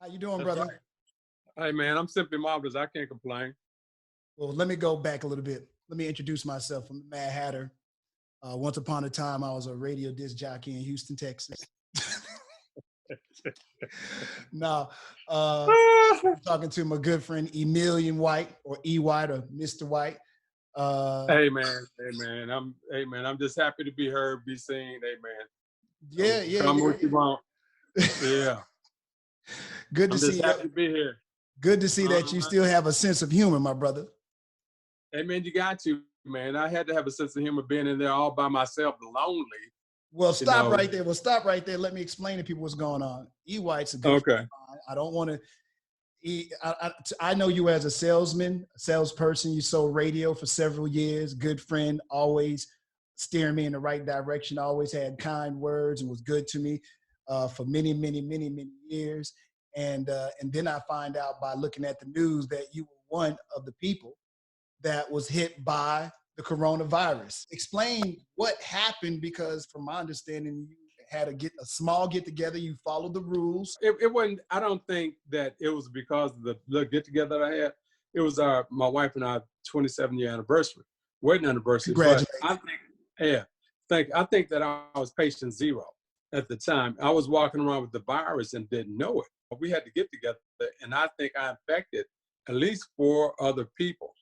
How you doing, That's brother? right. Hey, man, I'm simply marvelous. I can't complain. Well, let me go back a little bit. Let me introduce myself. I'm Mad Hatter. Once upon a time, I was a radio disc jockey in Houston, Texas. Now, I'm talking to my good friend Emilian White, or E White, or Mr. White. Hey, man. I'm just happy to be heard, be seen. Hey, man. Come what you want. Yeah. Good to I'm see just you. happy to be here. Good to see that you still have a sense of humor, my brother. Hey, man, you got to, man. I had to have a sense of humor being in there all by myself, lonely. Well, stop right there. Well, stop right there. Let me explain to people what's going on. E White's a good friend of mine. I don't want to. I know you as a salesperson. You sold radio for several years. Good friend, always steering me in the right direction. Always had kind words and was good to me for many, many, many, many years. And then I find out by looking at the news that you were one of the people that was hit by the coronavirus. Explain what happened, because from my understanding, you had a small get together. You followed the rules. It wasn't. I don't think that it was because of the get together that I had. It was my wife and our 27-year anniversary, wedding anniversary. Congratulations. But I think that I was patient zero at the time. I was walking around with the virus and didn't know it. We had to get together, and I think I infected at least 4 other people.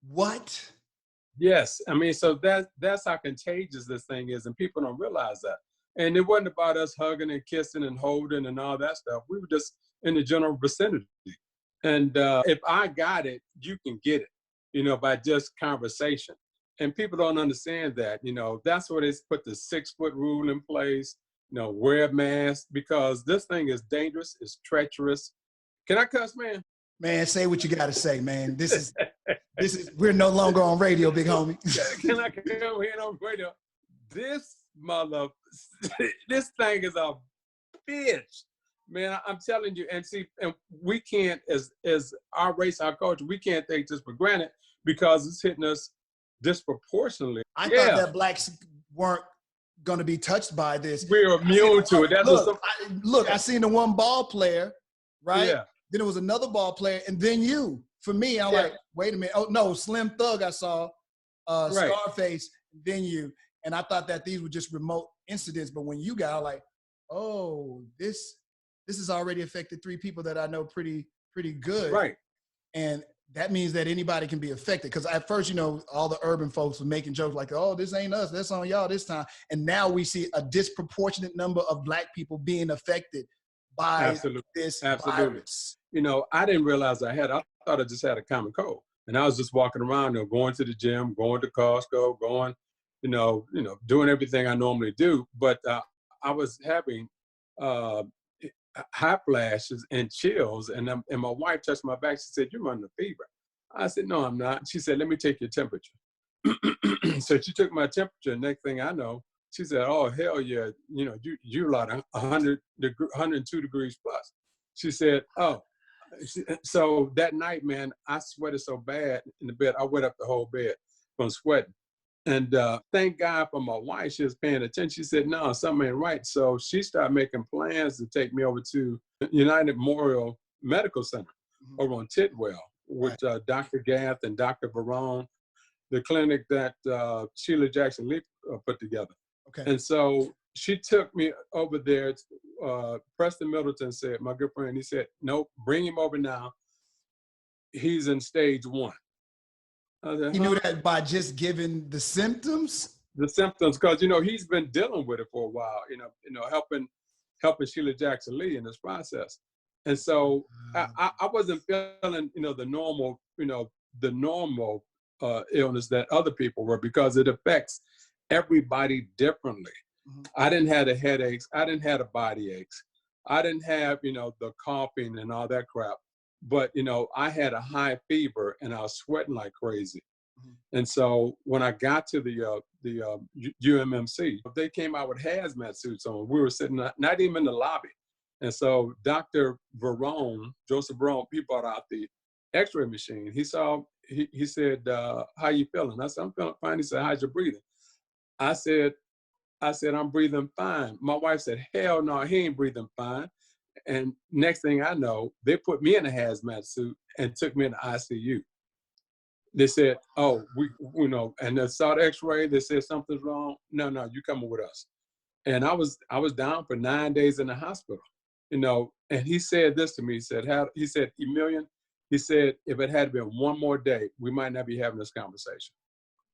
What? Yes, I mean, so that's how contagious this thing is, and people don't realize that. And it wasn't about us hugging and kissing and holding and all that stuff. We were just in the general vicinity. And if I got it, you can get it, by just conversation. And people don't understand that, that's where they put the 6-foot rule in place, wear a mask, because this thing is dangerous, it's treacherous. Can I cuss, man? Man, say what you got to say, man. This is, we're no longer on radio, big homie. Can I come here on radio? This thing is a bitch, man. I'm telling you. And see, and we can't, as our race, our culture, we can't take this for granted because it's hitting us disproportionately. I thought that blacks weren't going to be touched by this. We're immune to it. Look, I seen the one ball player, right? Yeah. Then it was another ball player, and then you. For me, I'm like, wait a minute. Oh, no, Slim Thug I saw, Scarface, then you. And I thought that these were just remote incidents. But when you got like, oh, this has already affected 3 people that I know pretty good. Right. And that means that anybody can be affected. Because at first, all the urban folks were making jokes like, oh, this ain't us. That's on y'all this time. And now we see a disproportionate number of Black people being affected by this virus. I didn't realize I thought I just had a common cold. And I was just walking around, going to the gym, going to Costco, going, doing everything I normally do. But I was having hot flashes and chills. And my wife touched my back. She said, "You're running a fever." I said, "No, I'm not." She said, "Let me take your temperature." So she took my temperature. Next thing I know, she said, "Oh, hell yeah. You're like 102 degrees plus." She said, "Oh." So that night, man, I sweated so bad in the bed. I wet up the whole bed from sweating. And thank God for my wife. She was paying attention. She said, "No, something ain't right." So she started making plans to take me over to United Memorial Medical Center over on Tidwell with Dr. Gath and Dr. Barone, the clinic that Sheila Jackson Lee put together. Okay. And so she took me over there. Preston Middleton said, my good friend, he said, "Nope, bring him over now. He's in stage 1. Said, you knew that by just giving the symptoms? The symptoms, because, he's been dealing with it for a while, helping Sheila Jackson Lee in this process. And so I wasn't feeling, the normal illness that other people were, because it affects everybody differently. Mm-hmm. I didn't have the headaches. I didn't have the body aches. I didn't have, the coughing and all that crap. But, I had a high fever and I was sweating like crazy. Mm-hmm. And so when I got to the UMMC, they came out with hazmat suits on. We were sitting not even in the lobby. And so Dr. Verone, Joseph Verone, he brought out the x-ray machine. He said, "How you feeling?" I said, "I'm feeling fine." He said, "How's your breathing?" I said, "I'm breathing fine." My wife said, "Hell no, he ain't breathing fine." And next thing I know, they put me in a hazmat suit and took me in the ICU. They said, oh, and they saw the x-ray, they said something's wrong. No, you coming with us. And I was down for 9 days in the hospital, and he said this to me. He said, Emilian, he said, if it had been one more day, we might not be having this conversation.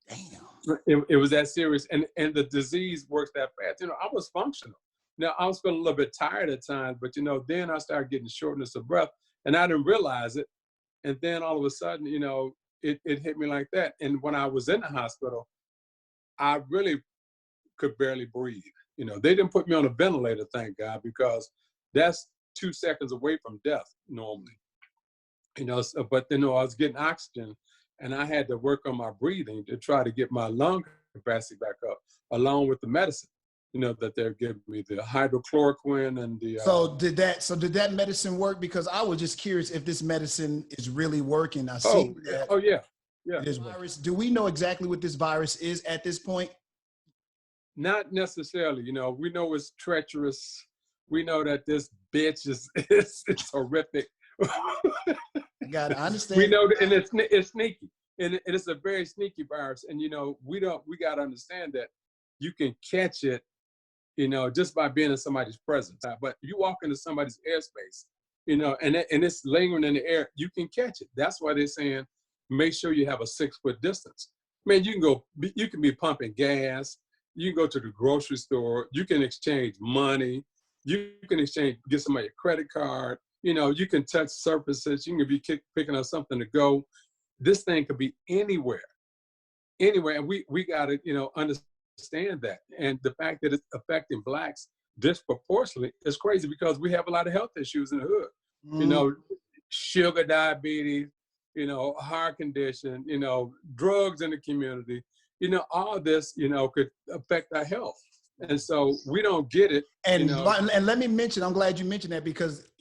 Damn. It was that serious. And the disease works that fast. I was functional. Now, I was feeling a little bit tired at times, but, then I started getting shortness of breath, and I didn't realize it. And then all of a sudden, it hit me like that. And when I was in the hospital, I really could barely breathe. They didn't put me on a ventilator, thank God, because that's 2 seconds away from death normally. But I was getting oxygen, and I had to work on my breathing to try to get my lung capacity back up, along with the medicine, that they're giving me, the hydrochloroquine and the. So did that medicine work? Because I was just curious if this medicine is really working. I see that. Oh yeah. This virus. Do we know exactly what this virus is at this point? Not necessarily. We know it's treacherous. We know that this bitch is horrific. I understand. We know that, and it's sneaky, and it's a very sneaky virus. And we got to understand that you can catch it, just by being in somebody's presence. But you walk into somebody's airspace, and it's lingering in the air, you can catch it. That's why they're saying make sure you have a 6-foot distance. Man, you can be pumping gas. You can go to the grocery store. You can exchange money. You can get somebody a credit card. You can touch surfaces. You can be picking up something to go. This thing could be anywhere. And we got to, understand that. And the fact that it's affecting Blacks disproportionately is crazy, because we have a lot of health issues in the hood. Sugar, diabetes, heart condition, drugs in the community. All this, could affect our health. And so we don't get it. And let me mention, I'm glad you mentioned that, because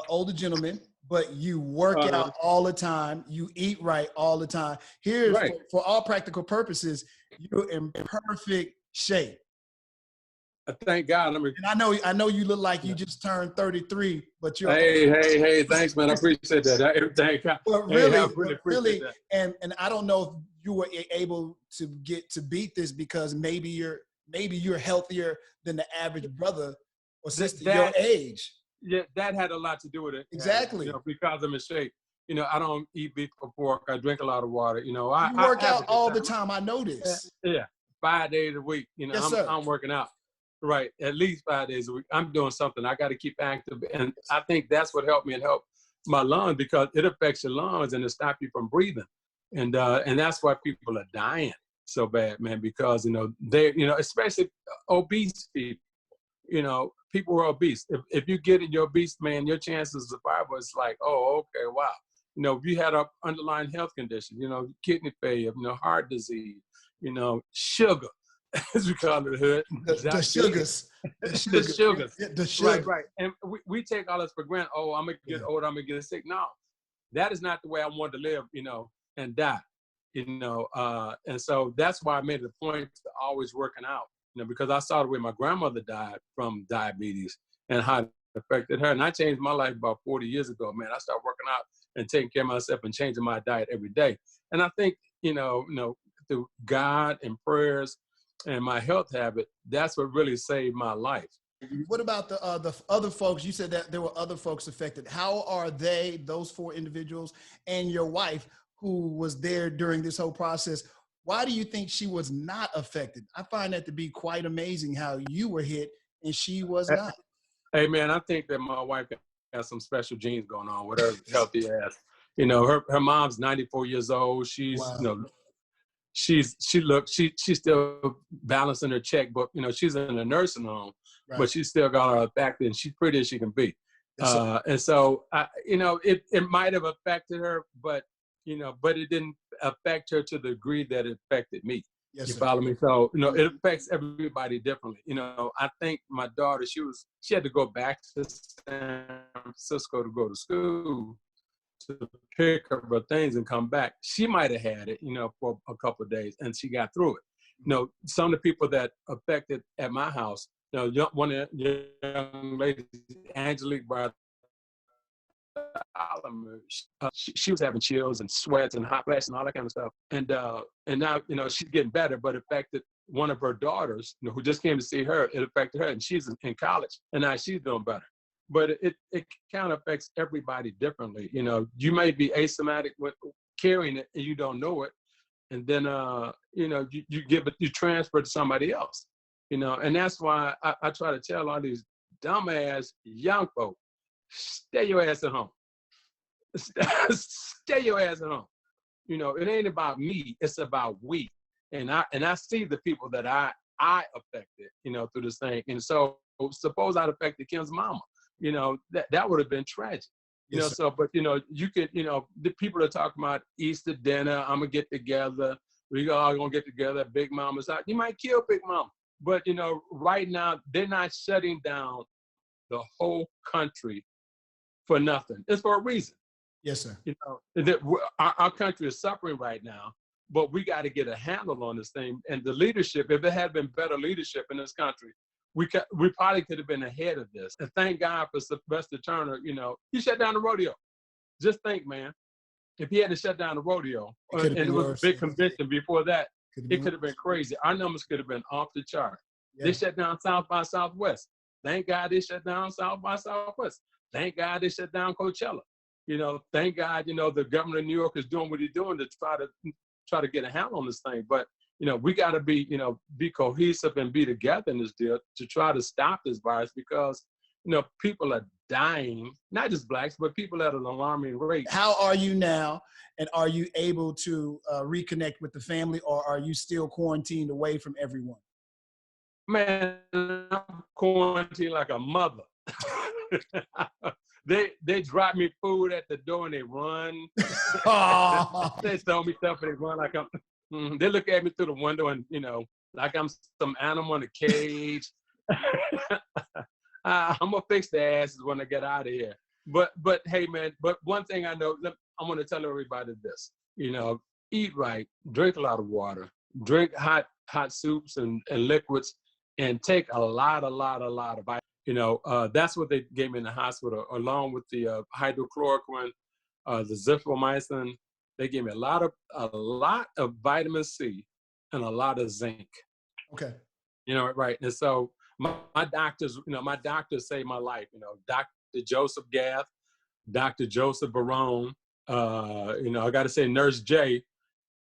older gentleman, but you work out all the time. You eat right all the time. Here's, right, for all practical purposes, you're in perfect shape. Thank God. And I know you look like you just turned 33, but you're hey, thanks, man. I appreciate that. Thank God. But really, and I don't know if you were able to beat this, because maybe you're healthier than the average brother or sister your age. Yeah, that had a lot to do with it. Exactly. Because I'm in shape. I don't eat beef or pork. I drink a lot of water. You work out all the time. I know this. Yeah, 5 days a week. Yes, sir. I'm working out. Right, at least 5 days a week. I'm doing something. I got to keep active, and I think that's what helped me and helped my lungs, because it affects your lungs and it stops you from breathing, and that's why people are dying so bad, man. Because they, especially obese people. People who are obese. If you get in your obese, man, your chances of survival is like, oh, okay, wow. If you had an underlying health condition, kidney failure, heart disease, sugar, as we call it in the hood. The sugars. The sugars. Right. And we take all this for granted. Oh, I'm going to get old, I'm going to get sick. No, that is not the way I want to live, and die, and so that's why I made it a point to always working out. Because I saw the way my grandmother died from diabetes and how it affected her. And I changed my life about 40 years ago, man. I started working out and taking care of myself and changing my diet every day. And I think, through God and prayers and my health habit, that's what really saved my life. What about the other folks? You said that there were other folks affected. How are those 4 individuals, and your wife, who was there during this whole process? Why do you think she was not affected? I find that to be quite amazing, how you were hit and she was not. Hey, man, I think that my wife has some special genes going on with her healthy ass. Her mom's 94 years old. She's, wow. She's still balancing her checkbook. She's in a nursing home, right, but she's still got her back and she's pretty as she can be. And so, it might have affected her, but it didn't affect her to the degree that it affected me. Yes, you follow me? So, it affects everybody differently. I think my daughter, she had to go back to San Francisco to go to school to pick up her things and come back. She might have had it, for a couple of days, and she got through it. Some of the people that affected at my house, one of the young ladies, Angelique Bartholomew, she was having chills and sweats and hot flashes and all that kind of stuff. And now, she's getting better, but it affected one of her daughters, who just came to see her. It affected her, and she's in college, and now she's doing better. But it kind of affects everybody differently. You may be asymptomatic with carrying it and you don't know it. And then, you transfer to somebody else, and that's why I try to tell all these dumbass young folk, stay your ass at home. Stay your ass at home. It ain't about me, it's about we. And I see the people that I affected, through this thing. And so suppose I'd affected Kim's mama, that would have been tragic. Yes, but you could, the people are talking about Easter dinner, I'm gonna get together, we all gonna get together, Big Mama's out. You might kill Big Mama. But right now they're not shutting down the whole country for nothing. It's for a reason. Yes, sir. Our country is suffering right now, but we got to get a handle on this thing. And the leadership, if there had been better leadership in this country, we probably could have been ahead of this. And thank God for Sylvester Turner. He shut down the rodeo. Just think, man, if he hadn't shut down the rodeo, and it was a big convention before that, it could have been crazy. Our numbers could have been off the chart. Yeah. They shut down South by Southwest. Thank God they shut down South by Southwest. Thank God they shut down Coachella. Thank God, the governor of New York is doing what he's doing to try to get a handle on this thing. But, we got to be cohesive and be together in this deal to try to stop this virus, because, people are dying, not just blacks, but people at an alarming rate. How are you now? And are you able to reconnect with the family, or are you still quarantined away from everyone? Man, I'm quarantined like a mother. They drop me food at the door and they run. They throw me stuff and they run like they look at me through the window and, like I'm some animal in a cage. I'm gonna fix their asses when I get out of here. But hey, man, but one thing I know, I'm gonna tell everybody this, eat right, drink a lot of water, drink hot soups and liquids, and take a lot of vitamins. That's what they gave me in the hospital, along with the hydrochloroquine, the zithromycin. They gave me a lot of vitamin C and a lot of zinc. Okay. Right. And so my doctors, my doctors saved my life. Dr. Joseph Gath, Dr. Joseph Barone. I got to say, Nurse J.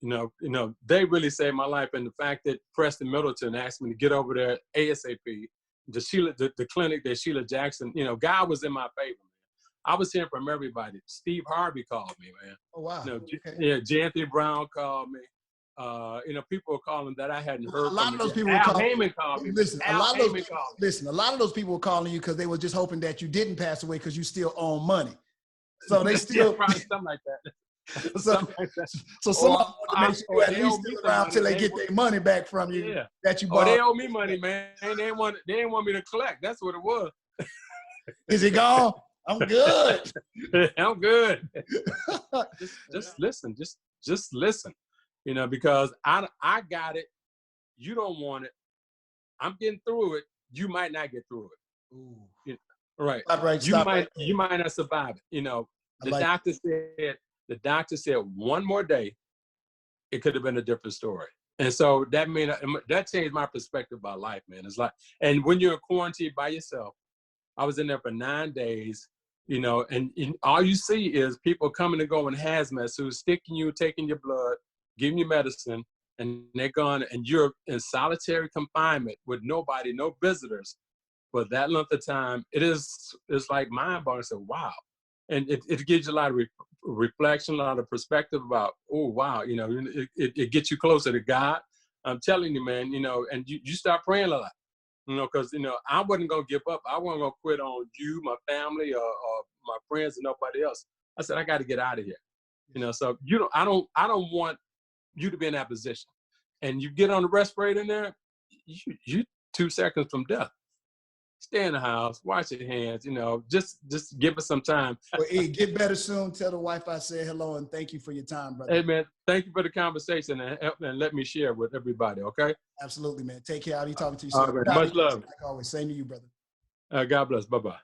They really saved my life. And the fact that Preston Middleton asked me to get over there ASAP. The clinic that Sheila Jackson, God was in my favor, man. I was hearing from everybody. Steve Harvey called me, man. Oh, wow. Okay. J. Anthony Brown called me. People were calling that I hadn't heard. A lot from of those people Al Heyman called me. Listen, a lot of those people were calling you because they were just hoping that you didn't pass away because you still own money. So they still probably something like that. So someone want to make sure you at least still around until they get their money back from you that you bought. They owe me money, man. They didn't want me to collect. That's what it was. Is it gone? I'm good. I'm good. just listen. Just listen. Because I got it. You don't want it. I'm getting through it. You might not get through it. Ooh. Right. You might not survive it. The doctor said one more day, it could have been a different story. And so that changed my perspective about life, man. It's like, and when you're in quarantine by yourself, I was in there for 9 days, and all you see is people coming and going in hazmat suits, sticking you, taking your blood, giving you medicine, and they're gone, and you're in solitary confinement with nobody, no visitors. For that length of time, it's like mind-boggling. So, wow. And it gives you a lot of reflection, a lot of perspective about, oh, wow, it gets you closer to God. I'm telling you, man, and you start praying a lot, because, I wasn't going to give up. I wasn't going to quit on you, my family, or my friends, and nobody else. I said, I got to get out of here. So, I don't want you to be in that position. And you get on the respirator in there, you 2 seconds from death. stay in the house, wash your hands, you know, just give us some time. Well, E, get better soon. Tell the wife I said hello and thank you for your time, brother. Hey, man, thank you for the conversation and let me share with everybody, okay? Absolutely, man. Take care. I'll be talking to you All soon. right, much love. Like always, same to you, brother. God bless. Bye-bye.